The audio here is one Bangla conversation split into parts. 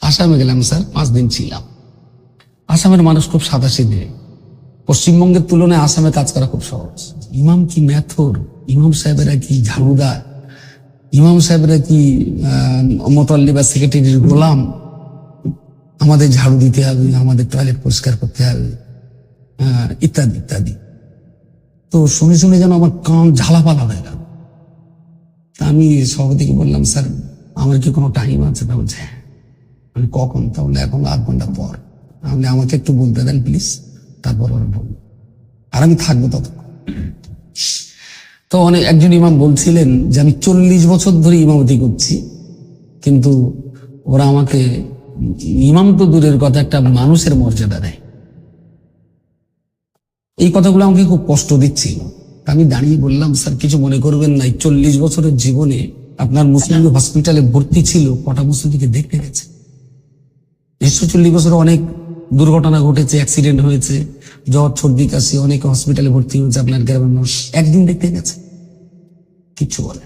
আসামে গেলাম স্যার, 5 দিন ছিলাম। আসামের মানুষ খুব সাদাসিধে, পশ্চিমবঙ্গের তুলনায় আসামে কাজ করা খুব সহজ। ইমাম কি মেথর, ইমাম সাহেবেরা কি ঝাড়ুদার, ইমাম সাহেবেরা কি মোতাল্লি বা সেক্রেটারির গোলাম। আমাদের ঝাড়ু দিতে হবে, আমাদের টয়লেট পরিষ্কার করতে হবে, ইত্যাদি ইত্যাদি। তো শুনে শুনে যেন আমার কান ঝালাপালা হয়ে গেল। তা আমি সভাপতিকে বললাম, স্যার আমার কি কোনো টাইম আছে? তা বলছে হ্যাঁ। আমি কখন? তাহলে এখন 8 ঘন্টা পর। তাহলে আমাকে একটু বলতে দেন প্লিজ, তারপর ওরা বলবো, আর আমি থাকবো ততক্ষণ। তো একজন ইমাম বলছিলেন যে আমি 40 বছর ধরে ইমামতি করছি, কিন্তু ওরা আমাকে ইমাম তো দূরের কথা, একটা মানুষের মর্যাদা দেয়। এই কথাগুলো আমাকে খুব কষ্ট দিচ্ছিল। আমি দাঁড়িয়ে বললাম, স্যার কিছু মনে করবেন না, 40 বছরের জীবনে আপনার মুসলিম হসপিটালে ভর্তি ছিল, কটা মুসলিমকে দেখতে গেছে? 40 বছরে অনেক দুর্ঘটনা ঘটেছে, অ্যাক্সিডেন্ট হয়েছে, জ্বর সর্দি কাশি, অনেকে হসপিটালে ভর্তি হয়েছে, আপনার গ্রামের মানুষ একদিন দেখতে গেছে? কিচ্ছু বলে।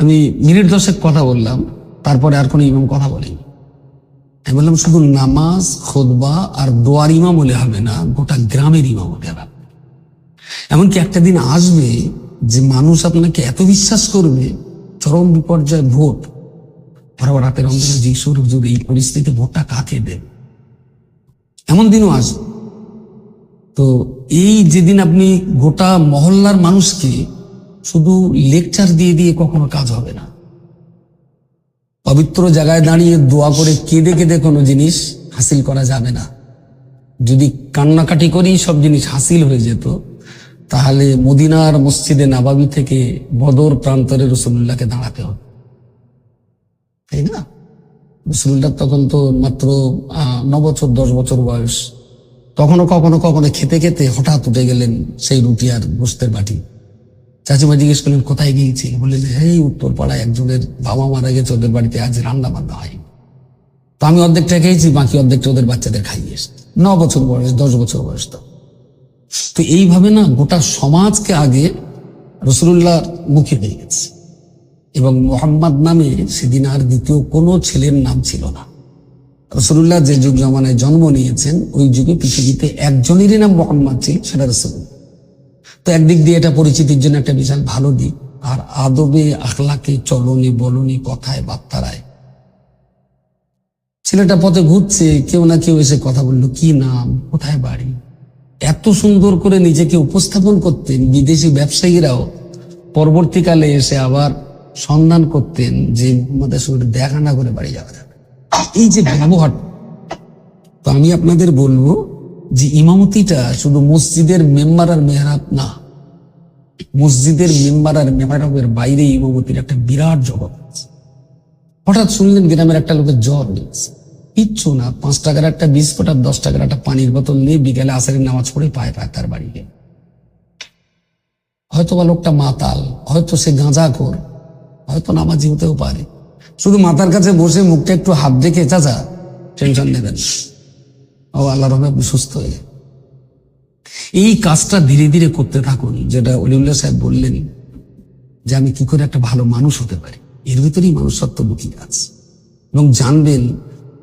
আমি মিনিট 10 কথা বললাম, তারপরে আর কোনো ইমাম কথা বলেনি। আমি বললাম, শুধু নামাজ, খুতবা আর দোয়ার ইমাম হলে হবে না, গোটা গ্রামের ইমাম হতে হবে। এমনকি একটা দিন আসবে যে মানুষ আপনাকে এত বিশ্বাস করবে, চরম বিপর্যয় ভোট, ওরা রাতের অন্ধকারে যিশুর হুজুর এই পরিস্থিতিতে ভোটটা কাকে দেবে, এমন দিনও আসবে। তো এই যেদিন আপনি গোটা মহল্লার মানুষকে শুধু লেকচার দিয়ে দিয়ে কখনো কাজ হবে না। পবিত্র জায়গায় দাঁড়িয়ে দোয়া করে কেঁদে কেঁদে কোনো জিনিস হাসিল করা যাবে না। যদি কান্নাকাটি করেই সব জিনিস হাসিল হয়ে যেত, তাহলে মদিনার মসজিদে নাবাবি থেকে বদর প্রান্তরে রাসূলুল্লাহকে দাঁড়াতে হতো, তাই না? রাসূলুল্লাহ তখন তো মাত্র 9 বছর 10 বছর বয়স। কখনো কখনো কখনো খেতে খেতে হঠাৎ উঠে গেলেন সেই রুটি আর গোস্তের বাটি। চাচিমা জিজ্ঞেস করলেন, কোথায় গিয়েছি? বললেন, এই উত্তর পাড়ায় একজনের বাবা মারা গেছে, ওদের বাড়িতে আজ রান্না বান্না হয়। তো আমি অর্ধেকটা খেয়েছি, বাকি অর্ধেকটা ওদের বাচ্চাদের খাইয়ে এসেছি। 9 বছর বয়স, 10 বছর বয়স। তো এইভাবে না গোটা সমাজকে আগে রাসূলুল্লাহর মুখে হয়ে গেছে। এবং মুহাম্মদ নামে সেদিন আর দ্বিতীয় কোনো ছেলের নাম ছিল না। রাসূলুল্লাহ যে যুগ জামানায় জন্ম নিয়েছেন, ওই যুগে পৃথিবীতে একজনেরই নাম মুহাম্মদ ছিল, সেটা রাসূলুল্লাহ। তো একদিক দিয়ে এটা পরিচিতির জন্য একটা বিশাল ভালো দিক। আর আদবে, আখলাকে, চলনে বলনে, কথায় বার্তারায় ছেলেটা পথে ঘুরছে, কেউ না কেউ এসে কথা বললো, কি নাম, কোথায় বাড়ি। এত সুন্দর করে নিজেকে উপস্থাপন করতেন, বিদেশি ব্যবসায়ীরাও পরবর্তীকালে এসে আবার সন্ধান করতেন যে আমাদের সঙ্গে দেখা না করে বাড়ি যাওয়া যাবে। এই যে ব্যবহার, তো আমি আপনাদের বলবো যে ইমামতিটা শুধু মসজিদের মেম্বার আর মেহরাব না, মসজিদের মেম্বার আর মেহরাবের বাইরে ইমামতির একটা বিরাট জগৎ আছে। হঠাৎ শুনলেন গ্রামের একটা লোকের জ্বর হয়েছে, কিচ্ছু না, 5 টাকার একটা বিস্কুট আর 10 টাকার একটা পানির বোতল নিয়ে বিকেলে আসরের নামাজ পড়ে পায় তার বাড়ি গেল। হয়তো বা লোকটা মাতাল, হয়তো সে গাঁজাখোর, হয়তো নামাজি হতেও পারে। শুধু মাথার কাছে বসে মুখটা একটু হাত দেখে, চাচা টেনশন নেবেন, ও আল্লাহর রহমতে আপনি সুস্থ হয়ে যাবেন। এই কাজটা ধীরে ধীরে করতে থাকুন। যেটা ওলিউল্লাহ সাহেব বললেন যে আমি কি করে একটা ভালো মানুষ হতে পারি, এর ভিতরেই মানুষত্ব লুকিয়ে আছে। এবং জানবেন,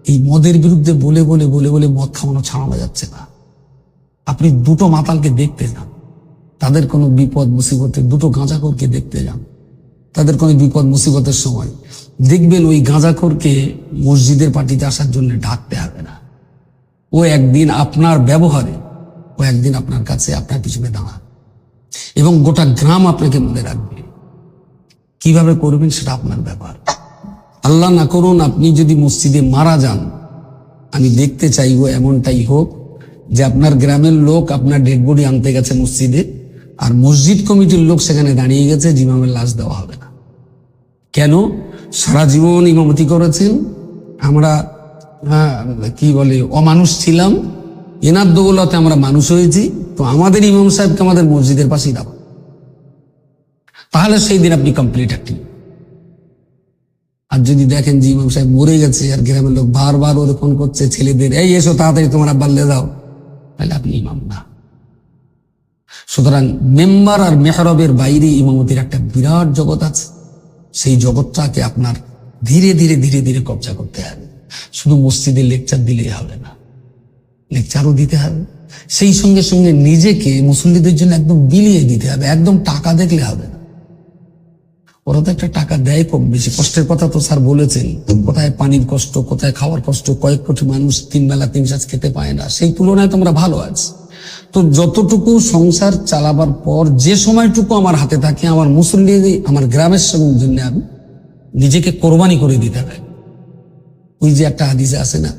এই মদের বিরুদ্ধে বলে বলে বলে বলে মদ খাওয়ানো ছাড়ানো যাচ্ছে না। আপনি দুটো মাতালকে দেখতে যান, তাদের কোনো বিপদ মুসিবতে, দুটো গাঁজাখোরকে দেখতে যান, তাদের কোনো বিপদ মুসিবতের সময় দেখবেন ওই গাঁজাখোরকে মসজিদের পার্টিতে আসার জন্য ডাকতে হবে না। ও একদিন আপনার ব্যবহারে, ও একদিন আপনার কাছে, আপনার পিছনে দাঁড়ান, এবং গোটা গ্রাম আপনাকে মনে রাখবে। কিভাবে করবেন সেটা আপনার ব্যাপার। আল্লাহ না করুন আপনি যদি মসজিদে মারা যান, আমি দেখতে চাইবো এমনটাই হোক যে আপনার গ্রামের লোক আপনার ডেড বডি আনতে গেছে মসজিদে, আর মসজিদ কমিটির লোক সেখানে দাঁড়িয়ে গেছে, ইমামের লাশ দেওয়া হবে না। কেন? সারা জীবন ইমামতি করেছেন, আমরা কি বলে অমানুষ ছিলাম, এনার দৌলতে আমরা মানুষ হয়েছি, তো আমাদের ইমাম সাহেবকে আমাদের মসজিদের পাশেই দাও, তাহলে সেই দিন আপনি কমপ্লিট একটি। আর যদি দেখেন যে ইমাম সাহেব মরে গেছে আর গ্রামের লোক বারবার ওরে ফোন করছে ছেলেদের, এই এসো তাড়াতাড়ি তোমার আব্বার লে দাও, তাহলে আপনি ইমাম না। সুতরাং মেম্বার আর মেহরবের বাইরে ইমামতির একটা বিরাট জগৎ আছে। সেই জগৎটাকে আপনার ধীরে ধীরে ধীরে ধীরে কবজা করতে হবে। শুধু মসজিদে লেকচার দিলেই হবে না, লেকচারও দিতে হবে, সেই সঙ্গে সঙ্গে নিজেকে মুসল্লিদের জন্য একদম বিলিয়ে দিতে হবে। একদম টাকা দেখলে হবে না। ওরা তো একটা টাকা দেয় কম বেশি, কষ্টের কথা তো স্যার বলেছেন, কোথায় পানির কষ্ট, কোথায় খাওয়ার কষ্ট, কয়েক কোটি মানুষ 3 বেলা 3 সাঁজ খেতে পায় না, সেই তুলনায় তোমরা ভালো আছি। তো যতটুকু সংসার চালাবার পর যে সময়টুকু আমার হাতে থাকে, আমার মুসল্লি, আমার গ্রামের জন্য আমি নিজেকে কোরবানি করে দিতে হবে। ওই যে একটা হাদিসে আছে না,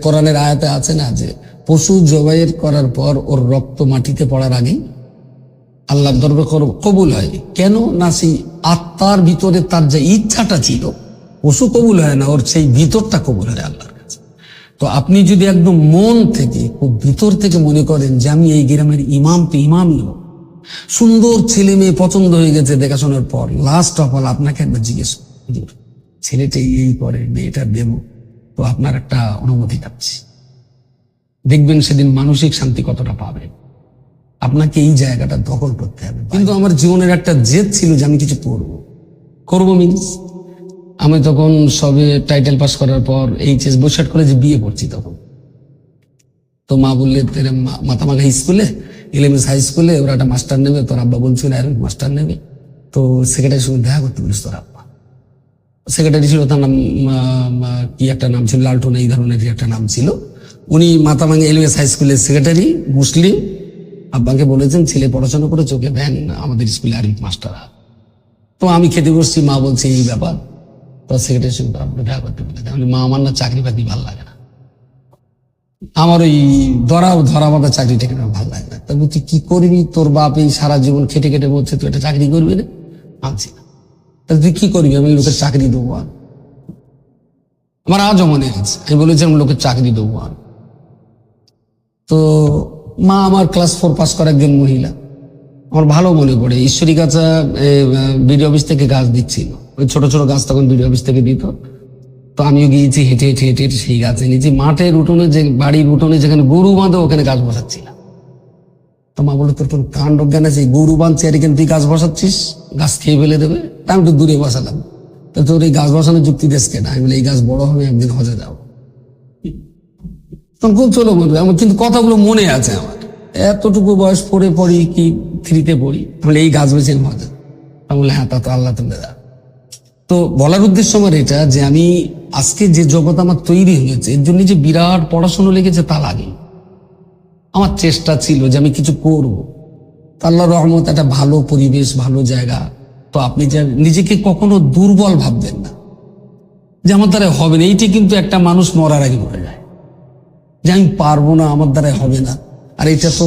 কোরআনের আয়াতে আছে না, যে পশু জবাইয়ের করার পর ওর রক্ত মাটিতে পড়ার আগেই আল্লাহর দরবারে কবুল হয়। কেন না, সেই আত্মার ভিতরে তার যে ইচ্ছাটা ছিল, পশু কবুল হয় না, ওর সেই ভিতরটা কবুল হয় আল্লাহর কাছে। তো আপনি যদি একদম মন থেকে, খুব ভিতর থেকে মনে করেন যে আমি এই গ্রামের ইমামই হব, সুন্দর ছেলে মেয়ে পছন্দ হয়ে গেছে দেখাশোনার পর, লাস্ট অফ অল আপনাকে একবার জিজ্ঞেস হুজুর ছেলেটা এই করে, মেয়েটা দেব, তো আপনার একটা অনুমতি চাচ্ছি, দেখবেন সেদিন মানসিক শান্তি কতটা পাবে। আপনাকে এই জায়গাটা দখল করতে হবে। কিন্তু আমার জীবনের একটা জেদ ছিল যে আমি কিছু করবো মিনস আমি তখন সবে টাইটেল পাস করার পর এইচএস বৈশাখ কলেজে বিয়ে করছি তখন। তো মা বললে মাথামাখা স্কুলে, এলএমএস হাই স্কুলে ওরা একটা মাস্টার নেবে, তোর আব্বা বলছিল অ্যারেবিক মাস্টার নেবে, তো সেক্রেটারির সঙ্গে দেখা করতে বলিস তোর আব্বা। সেক্রেটারি ছিল, তার নাম কি একটা নাম ছিল, লালটন এই ধরনের একটা নাম ছিল। উনি মাথাভাঙা এলএমএস হাই স্কুলের সেক্রেটারি, মুসলিম। আব্বাকে বলেছেন ছেলে পড়াশোনা করে চোখে দেন আমাদের স্কুলে আরবিক মাস্টার। তো আমি খেতে বসছি, মা বলছে এই ব্যাপার, তো সেক্রেটারির সঙ্গে দেখা করতে বলে। মা, আমার না চাকরি বাকরি ভালো লাগে না, আমার ওই ধরা বাঁধা চাকরি টেকে ভালো লাগে না। তা বলছি কি করবি, তোর বাপ এই সারা জীবন খেটে খেটে বলছে তুই একটা চাকরি করবি না, আনছি না। তা তুই কি করবি? আমি লোকের চাকরি দেবো। আমার আজও মনে আছে, আমি বলেছিলাম লোকের চাকরি দেবো। তো মা আমার ক্লাস 4 পাস করা একজন মহিলা, আমার ভালো মনে পড়ে, ঈশ্বরী গাছা বিডিও অফিস থেকে গাছ দিচ্ছিল, ওই ছোট ছোট গাছ তখন বিডিও অফিস থেকে দিত। তো আমিও গিয়েছি হেঁটে হেঁটে হেঁটে হেঁটে সেই গাছে নিচে, মাঠের উঠোনে, যে বাড়ির উঠোনে যেখানে গরু বাঁধে ওখানে গাছ বসাচ্ছিলাম। তো মা বললো তোর কোন কাণ্ড জ্ঞান আছে, গরু বাঁধছে আর এখানে তুই গাছ বসাচ্ছিস, গাছ খেয়ে ফেলে দেবে। তা আমি একটু দূরে বসালাম। তো তোর এই গাছ বসানোর যুক্তি দেশ কেনা? আমি বলে এই গাছ বড় হবে, একদিন হজে যাবো। তখন খুব চলো বলবে আমার, কিন্তু কথাগুলো মনে আছে আমার। এতটুকু বয়স পড়ে পড়ি কি 3-তে পড়ি, বলে এই গাছ বেছে হজে। আমি বলে হ্যাঁ, তা তো আল্লাহ তুমি দা। তো বলার উদ্দেশ্য আমার এটা, যে আমি আজকে যে জগৎ আমার তৈরি হয়েছে এর জন্য যে বিরাট পড়াশোনা লেগেছে তা লাগে। আমার চেষ্টা ছিল যে আমি কিছু করব, আল্লাহর রহমত, একটা ভালো পরিবেশ, ভালো জায়গা। তো আপনি যে নিজেকে কখনো দুর্বল ভাববেন না যে আমার দ্বারা হবে না। এইটি কিন্তু একটা মানুষ মরার আগে মরে যায়, যে আমি পারবো না, আমার দ্বারা হবে না। আর এটা তো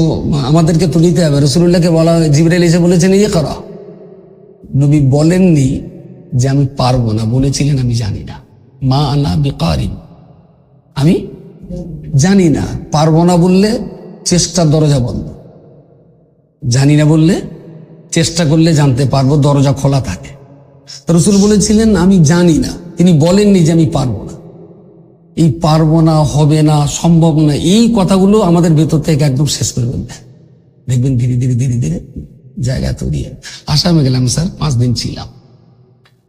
আমাদেরকে তো নিতে হবে। রাসূলুল্লাহকে বলা হয়, জিবরাইল এসে বলেছেন ইয়ে করা, নবী বলেননি যে আমি পারবো না, বলেছিলেন আমি জানি না। মা আনা বিকারিন, আমি জানি না। পারবো না বললে চেষ্টার দরজা বন্ধ, জানি না বললে চেষ্টা করলে জানতে পারবো, দরজা খোলা থাকে। রাসূল বলেছিলেন আমি জানি না, তিনি বলেননি যে আমি পারবো না। এই পারবো না, হবে না, সম্ভব না, এই কথাগুলো আমাদের ভেতর থেকে একদম শেষ করে ফেলবে। দেখবেন ধীরে ধীরে ধীরে ধীরে জায়গা তৈরি হয়। আসামে গেলাম স্যার, 5 দিন ছিলাম।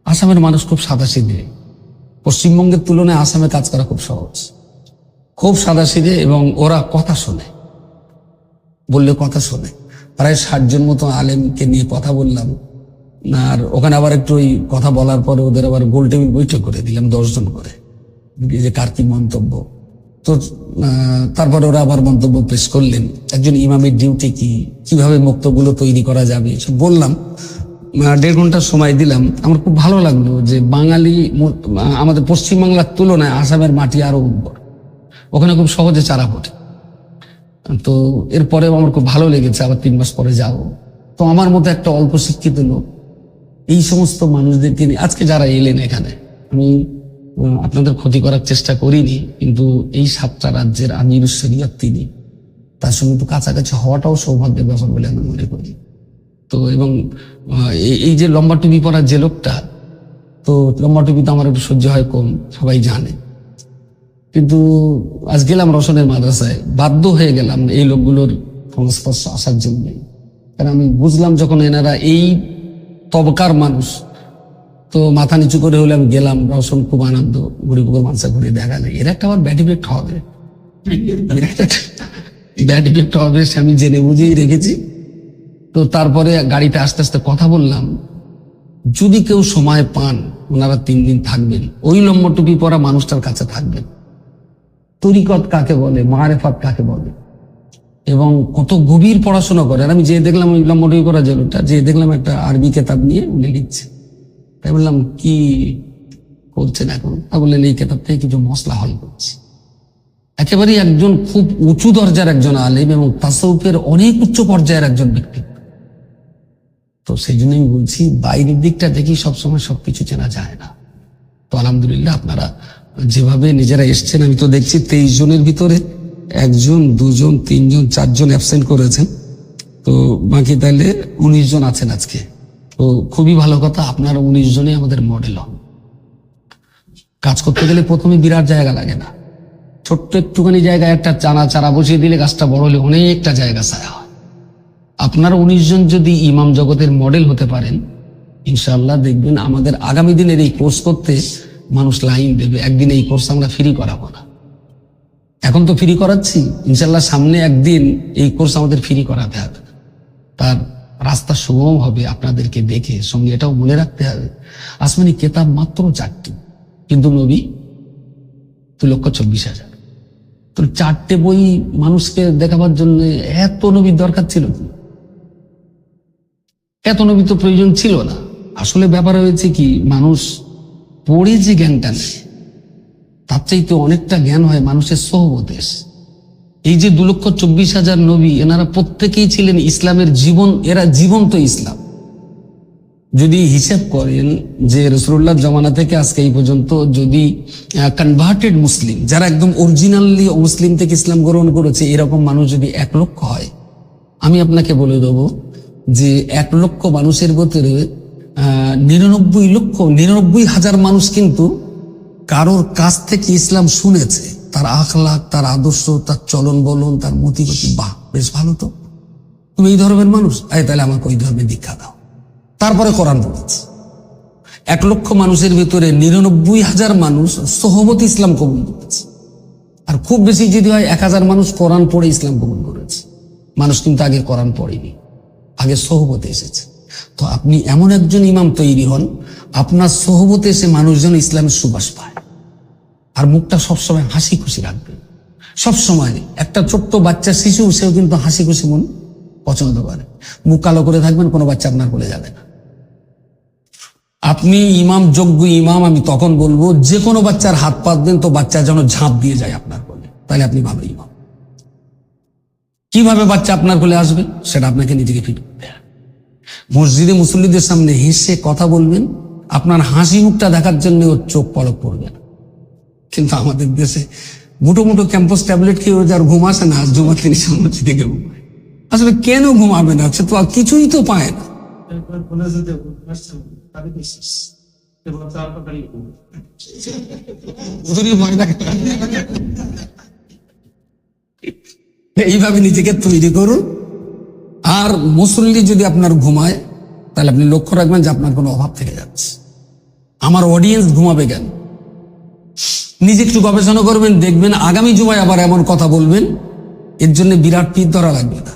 আসামের মানুষ খুব সাদাসিধে, পশ্চিমবঙ্গের তুলনায় আসামে কাজ করা খুব সহজ, খুব সাদাসিধে, এবং ওরা কথা শোনে, বললে কথা শোনে। প্রায় 60 জন মতো আলেমকে নিয়ে কথা বললাম। আর ওখানে আবার একটু ওই কথা বলার পরে ওদের আবার গোল টেবিল বৈঠক করে দিলাম, 10 জন করে, যে কার কি মন্তব্য। তো তারপরে ওরা আবার মন্তব্য পেশ করলেন, একজন ইমামের ডিউটি কি, কিভাবে বক্তব্যগুলো তৈরি করা যাবে, সব বললাম। 1.5 ঘন্টার সময় দিলাম। আমার খুব ভালো লাগলো যে বাঙালি, আমাদের পশ্চিমবাংলার তুলনায় আসামের মাটি আরো উর্বর, ওখানে খুব সহজে চারা ফোটে। তো এরপরেও আমার খুব ভালো লেগেছে, আবার 3 মাস পরে যাবো। তো আমার মতো একটা অল্প শিক্ষিত লোক, এই সমস্ত মানুষদেরকে নিয়ে আজকে যারা এলেন এখানে, আমি আপনাদের ক্ষতি করার চেষ্টা করিনি, কিন্তু এই 7টা রাজ্যের আমির শরীয়ত তিনি, তার সঙ্গে একটু কাছাকাছি হওয়াটাও সৌভাগ্যের ব্যাপার বলে আমি মনে করি। তো এবং এই যে লম্বা টুপি পরার যে লোকটা, তো লম্বা টুপি তো আমার একটু সহ্য হয় কম, সবাই জানে। কিন্তু আজ গেলাম রসনের মাদ্রাসায়, বাধ্য হয়ে গেলাম এই লোকগুলোর সংস্পর্শ আসার জন্য। কারণ আমি বুঝলাম যখন এনারা এই তবকার মানুষ, তো মাথা নিচু করে হলে আমি গেলাম, রসম খুব আনন্দ, বুড়িপুকুর মানসা ঘুরে দেখা নেই, এর একটা আবার ব্যাড ইফেক্ট হবে, ব্যাড ইফেক্ট হবে, সে আমি জেনে বুঝেই রেখেছি। তো তারপরে গাড়িতে আস্তে আস্তে কথা বললাম, যদি কেউ সময় পান ওনারা 3 দিন থাকবেন, ওই লম্বা টুপি পরা মানুষটার কাছে থাকবেন। তরিকত কাকে বলে, মারেফাত কাকে বলে, এবং কত গভীর পড়াশোনা করেন। আমি যে দেখলাম ওই লম্বা টুপি পরা জেলটা, যে দেখলাম একটা আরবি কেতাব নিয়ে উনি লিখছে। তাই বললাম কি করছেন এখন? তা বললেন এই কেতাব থেকে কিছু মশলা হল করছি। একেবারেই একজন খুব উঁচু দরজার একজন আলেম এবং তাসাউফের অনেক উচ্চ পর্যায়ের একজন ব্যক্তি। তো সেই জন্য আমি বলছি, বাইরের দিকটা দেখি সবসময় সবকিছু চেনা যায় না। তো আলহামদুলিল্লাহ আপনারা যেভাবে নিজেরা এসছেন, আমি তো দেখছি 23 জনের ভিতরে 1 জন 2 জন 3 জন 4 জন অ্যাবসেন্ট করেছেন, তো বাকি তাহলে 19 জন আছেন আজকে। তো খুবই ভালো কথা, আপনারা 19 জনই আমাদের মডেল হন। কাজ করতে গেলে প্রথমে বিরাট জায়গা লাগে না, ছোট্ট একটুখানি জায়গায় একটা চারা বসিয়ে দিলে গাছটা বড় হলে অনেকটা জায়গা ছায়া হয়। আপনারা 19 জন যদি ইমাম জগতের মডেল হতে পারেন, ইনশাআল্লাহ দেখবেন আমাদের আগামী দিনের এই কোর্স করতে মানুষ লাইন দেবে। একদিন এই কোর্স আমরা ফ্রি করাবো না, এখন তো ফ্রি করাচ্ছি, ইনশাআল্লাহ সামনে একদিন এই কোর্স আমাদের ফ্রি করাতে হবে। তার রাস্তা সুগম হবে আপনাদেরকে দেখে। সঙ্গে এটাও মনে রাখতে হবে, আসমানি কেতাব মাত্র 4টি, কিন্তু নবী 2,24,000। তো 4টে বই মানুষকে দেখাবার জন্য এত নবীর দরকার ছিল কি? এত নবী তো প্রয়োজন ছিল না। আসলে ব্যাপার হয়েছে কি, মানুষ পড়ে যে জ্ঞানটা নেয় তার চাইতে অনেকটা জ্ঞান হয় মানুষের সোহবতে। এই যে 2,24,000 নবী, এনারা প্রত্যেকেই ছিলেন ইসলামের এরা জীবন্ত ইসলাম। যদি হিসাব করেন যে রাসূলুল্লাহ জমানা থেকে আজকে এই পর্যন্ত যদি কনভার্টেড মুসলিম, যারা একদম অরিজিনালি মুসলিম থেকে ইসলাম গ্রহণ করেছে, এরকম মানুষ যদি 1 লক্ষ হয়, আমি আপনাকে বলে দেবো যে 1 লক্ষ মানুষের ভিতরে 99,000 মানুষ কিন্তু কারোর কাছ থেকে ইসলাম শুনেছে, তার আখলাক, তার আদর্শ, তার চলন বলন, তার মতিগতি, বাহ বেশ ভালো, তো তুমি এই ধর্মের মানুষ, তাহলে আমাকে ওই ধর্মের দীক্ষা দাও। তারপরে কোরআন পড়েছে। 1 লক্ষ মানুষের ভিতরে 99,000 মানুষ সোহবত ইসলাম কবুল করেছে, আর খুব বেশি যদি হয় 1,000 মানুষ কোরআন পড়ে ইসলাম কবুল করেছে। মানুষ কিন্তু আগে কোরআন পড়েনি, আগে সোহবতে এসেছে। তো আপনি এমন একজন ইমাম তৈরি হন, আপনার সোহবতে এসে মানুষজন ইসলামের সুবাস পায়, আর মুখটা সবসময় হাসি খুশি রাখবেন। সবসময় একটা ছোট্ট বাচ্চা শিশু, সেও কিন্তু হাসি খুশি মন পছন্দ করে। মুখ কালো করে থাকবেন, কোনো বাচ্চা আপনার বলে যাবে না। আপনি ইমাম, যোগ্য ইমাম, আমি তখন বলবো যে কোনো বাচ্চার হাত পাতবেন তো বাচ্চা যেন ঝাঁপ দিয়ে যায় আপনার কোলে, তাহলে আপনি ভালো ইমাম। কিভাবে বাচ্চা আপনার কোলে আসবে সেটা আপনাকে নিজেকে ফিট করতে হবে। মসজিদে মুসল্লিদের সামনে হেসে কথা বলবেন, আপনার হাসি মুখটা দেখার জন্য ওর চোখ পলক পড়বে না। কিন্তু আমাদের দেশে মুঠো মুঠো ক্যাম্পাস ট্যাবলেট খেয়ে যার ঘুম আসে না, জুমার দিন মসজিদে গিয়ে ঘুমায়। আসলে কেন ঘুমাবে না? সে তো আর কিছুই তো পায় না। এইভাবে নিজেকে তৈরি করুন। আর মুসল্লি যদি আপনার ঘুমায়, তাহলে আপনি লক্ষ্য রাখবেন যে আপনার কোনো অভাব থেকে যাচ্ছে। আমার অডিয়েন্স ঘুমাবে কেন? নিজে একটু গবেষণা করবেন, দেখবেন আগামী জুমায় আবার এমন কথা বলবেন, এর জন্য বিরাট পীর ধরা লাগবে না।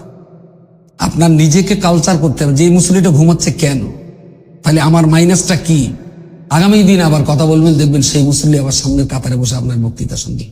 আপনার নিজেকে কালচার করতে হবে যে এই মুসল্লিটা ঘুমাচ্ছে কেন, তাহলে আমার মাইনাসটা কি। আগামী দিন আবার কথা বলবেন, দেখবেন সেই মুসল্লি আবার সামনের কাতারে বসে আপনার বক্তৃতা শুনবে।